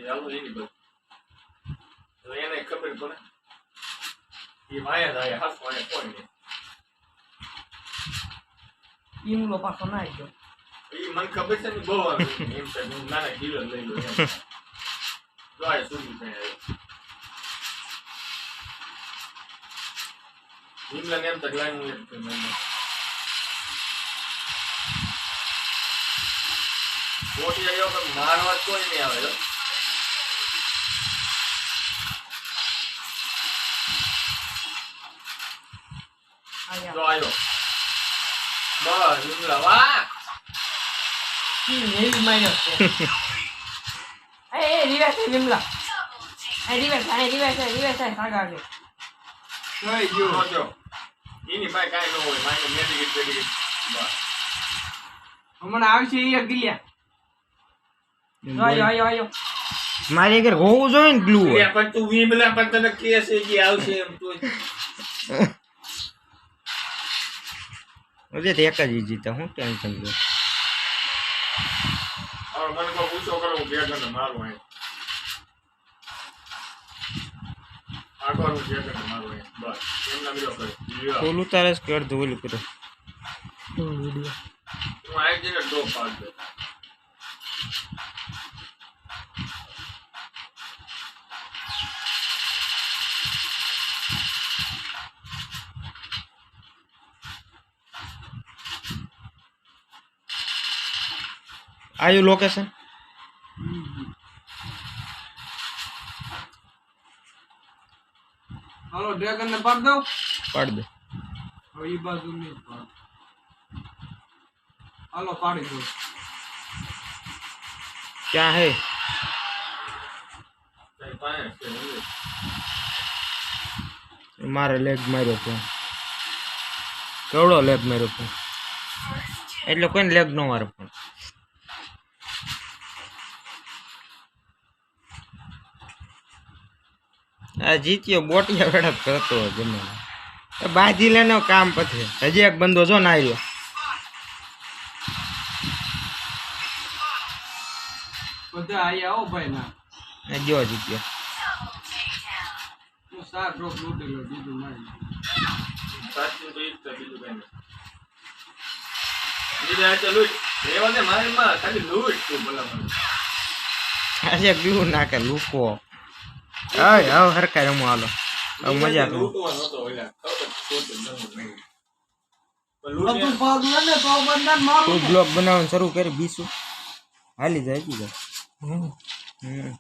આવું એની બસ તો એને ખબર પડે એ માયા જાય હાથ વાળે કોઈ નહીં ઈમલો પાછો ના ગયો એ મને ખબર છે ને બહુ આવે એમ છે હું નાના કિલો લઈ લો એમ જોય સુધી થાય ઈમલા ને એમ તક લાઈન હું એક મોટી આવ્યો પણ મારવા કોઈ નહીં આવે તો આવ્યો બસ ઈમલા વાહ એવી માર્યો છે એ રિવર્સ છે લીમલા રિવર્સ સાગા છે જોઈ ગયો એની પાસે કાંઈ ન હોય મારે મેડિકેટ બસ હમણાં આવશે એ ગિલ્યા આયો મારી ઘર હોવું જોઈએ ને ગ્લુ પણ તું વીમલા પણ તને કેસ એ જે આવશે એમ તો અરે એક જ જીતા હું ટેન્શન લો હવે મને કોઈ પૂછો કરો હું ભેગા મારું અહીં આગળ હું ભેગા મારું અહીં બસ એમના બીજો કરે ફૂલ ઉતારે કે અડધું ઓલું કરો હું આવી જઈને ડ્રોપ પાડ દે આયુ લોકેશન હાલો ડ્રેગન ને પાડ દો પાડ દે હવે ઈ બાજુ નહીં પાડ હાલો પાડી દો ક્યાં હે કઈ પાસે મારે લેગ માર્યો છે કેવડો લેગ માર્યો છે એટલે કોઈને લેગ ન મારે પણ આ જીત્યો બોટિયા વેડપ કરતો ગમે બાજી લેનો કામ પછી હજી એક બંદો જો ના આવ્યો બધા આયા આવો ભાઈ ના જો જીત્યો હું સાર ડ્રોપ લૂટેલો બીજું મારી સાચું તો ઈ જ બીજું કઈ નહીં બીજા આ તો લૂટ રેવા દે મારી માં ખાલી લૂટ તું ભલા મને આજે ગ્લુ નાખે લૂકો આય આવ હરખા રમો હાલો હવે મજા કરો લૂટવા નતો ઓલા તો ખોટું નતું નહીં પણ તું લૂટ પાડ ને તો બંદન મારું બ્લોક બનાવવાનું શરૂ કરી બીસું હાલી જાય કી જાય